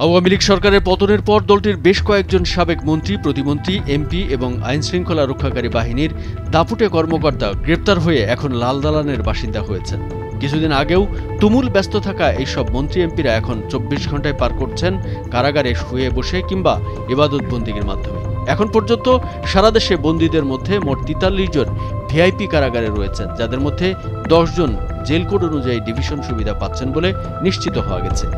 আওয়ামী লীগ সরকারের পতনের পর দলটির বেশ কয়েকজন সাবেক মন্ত্রী, প্রতিমন্ত্রী, এমপি এবং আইনশৃঙ্খলা রক্ষাকারী বাহিনীর দাপুটে কর্মকর্তা গ্রেপ্তার হয়ে এখন লাল দালানের বাসিন্দা হয়েছেন। কিছুদিন আগেও তুমুল ব্যস্ত থাকা এইসব মন্ত্রী এমপিরা এখন ২৪ ঘন্টায় পার করছেন কারাগারে শুয়ে বসে কিংবা ইবাদতবন্দিগির মাধ্যমে। এখন পর্যন্ত সারা দেশে বন্দীদের মধ্যে মোট ৪৩ জন ভিআইপি কারাগারে রয়েছেন, যাদের মধ্যে ১০ জন জেল কোড অনুযায়ী ডিভিশন সুবিধা পাচ্ছেন বলে নিশ্চিত হওয়া গেছে।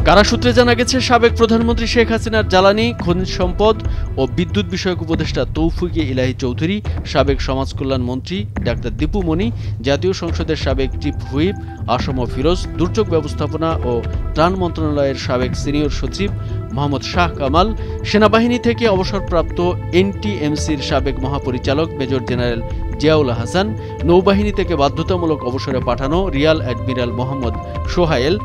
কারা সূত্রে জানা গেছে, সাবেক প্রধানমন্ত্রী শেখ হাসিনার জ্বালানি, খনিজ সম্পদ ও বিদ্যুৎ বিষয়ক উপদেষ্টা তৌফিক ইলাহি চৌধুরী, সাবেক সমাজ কল্যাণ মন্ত্রী ডাক্তার দীপু মনি, জাতীয় সংসদের সাবেক চিফ হুইপ আসম ফিরোজ, দুর্যোগ ব্যবস্থাপনা ও ত্রাণ মন্ত্রণালয়ের সাবেক সিনিয়র সচিব মোহাম্মদ শাহ কামাল, সেনাবাহিনী থেকে অবসরপ্রাপ্ত এনটিএমসির সাবেক মহাপরিচালক মেজর জেনারেল জিয়াউল হাসান, নৌবাহিনী থেকে বাধ্যতামূলক অবসরে পাঠানো রিয়াল অ্যাডমিরাল মোহাম্মদ সোহায়েল,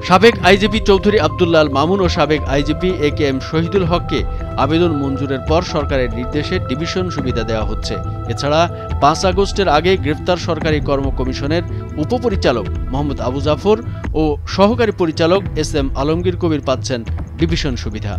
সাবেক আইজিপি চৌধুরী আবদুল্লাহ আল মামুন ও সাবেক আইজিপি একেএম শহীদুল হককে আবেদন মঞ্জুরের পর সরকারের নির্দেশে ডিভিশন সুবিধা দেওয়া হচ্ছে। এছাড়া ৫ আগস্টের আগে গ্রেফতার সরকারি কর্ম কমিশনের উপপরিচালক মোহাম্মদ আবু জাফর ও সহকারী পরিচালক এস.এম. আলমগীর কবির পাচ্ছেন ডিভিশন সুবিধা।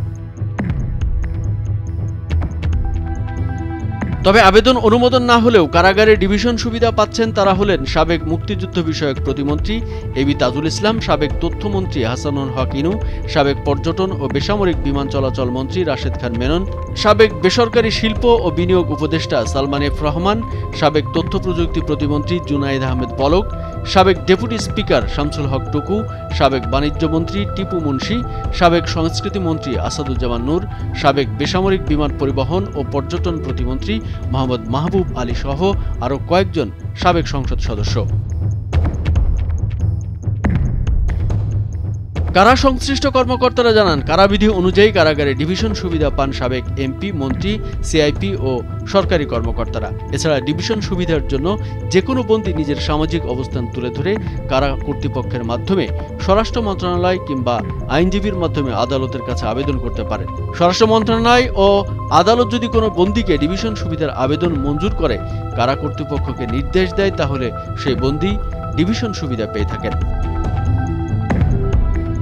তবে আবেদন অনুমোদন না হলেও কারাগারে ডিভিশন সুবিধা পাচ্ছেন তারা হলেন সাবেক মুক্তিযুদ্ধ বিষয়ক প্রতিমন্ত্রী এবি তাজুল ইসলাম, সাবেক তথ্যমন্ত্রী হাসানুল হক ইনু, সাবেক পর্যটন ও বেসামরিক বিমান চলাচল মন্ত্রী রাশেদ খান মেনন, সাবেক বেসরকারি শিল্প ও বিনিয়োগ উপদেষ্টা সালমান এফ রহমান, সাবেক তথ্য প্রযুক্তি প্রতিমন্ত্রী জুনায়েদ আহমেদ পলক, সাবেক ডেপুটি স্পিকার শামসুল হক টুকু, সাবেক বাণিজ্য মন্ত্রী টিপু মুন্সি, সাবেক সংস্কৃতি মন্ত্রী আসাদুজ্জামান নূর, সাবেক বেসামরিক বিমান পরিবহন ও পর্যটন প্রতিমন্ত্রী মোহাম্মদ মাহবুব আলী সহ আরও কয়েকজন সাবেক সংসদ সদস্য। কারা সংশ্লিষ্ট কর্মকর্তারা জানান, কারাবিধি অনুযায়ী কারাগারে ডিভিশন সুবিধা পান সাবেক এমপি, মন্ত্রী, সিআইপি ও সরকারি কর্মকর্তারা। এছাড়া ডিভিশন সুবিধার জন্য যে কোনো বন্দী নিজের সামাজিক অবস্থান তুলে ধরে কারা কর্তৃপক্ষের মাধ্যমে স্বরাষ্ট্র মন্ত্রণালয় কিংবা আইনজীবীর মাধ্যমে আদালতের কাছে আবেদন করতে পারেন। স্বরাষ্ট্র মন্ত্রণালয় ও আদালত যদি কোনো বন্দীকে ডিভিশন সুবিধার আবেদন মঞ্জুর করে কারা কর্তৃপক্ষকে নির্দেশ দেয়, তাহলে সেই বন্দী ডিভিশন সুবিধা পেয়ে থাকেন।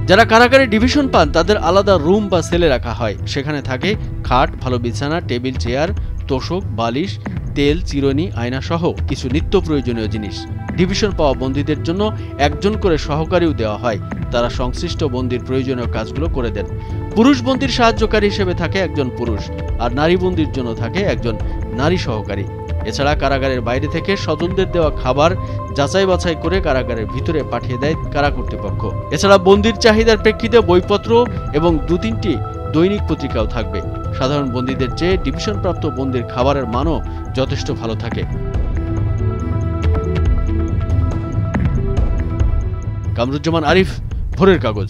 যারা কারাগারে ডিভিশন পান তাদের আলাদা রুম বা সেলে রাখা হয়। সেখানে থাকে খাট, ভালো বিছানা, টেবিল, চেয়ার, তোশক, বালিশ, তেল, চিরুনি, আয়না সহ কিছু নিত্য প্রয়োজনীয় জিনিস। ডিভিশন পাওয়া বন্দীদের জন্য একজন করে সহকারীও দেওয়া হয়, তারা সংশ্লিষ্ট বন্দীর প্রয়োজনীয় কাজগুলো করে দেন। পুরুষ বন্দীর সাহায্যকারী হিসেবে থাকে একজন পুরুষ, আর নারী বন্দীর জন্য থাকে একজন নারী সহকারী। এছাড়া কারাগারের বাইরে থেকে স্বজনদের দেওয়া খাবার যাচাই বাছাই করে কারাগারের ভিতরে পাঠিয়ে দেয় কারা কর্তৃপক্ষ। এছাড়া বন্দীর চাহিদার প্রেক্ষিতে বইপত্র এবং ২-৩টি দৈনিক পত্রিকাও থাকবে। সাধারণ বন্দীদের চেয়ে ডিভিশনপ্রাপ্ত বন্দীর খাবারের মানও যথেষ্ট ভালো থাকে। কামরুজ্জামান আরিফ, ভোরের কাগজ।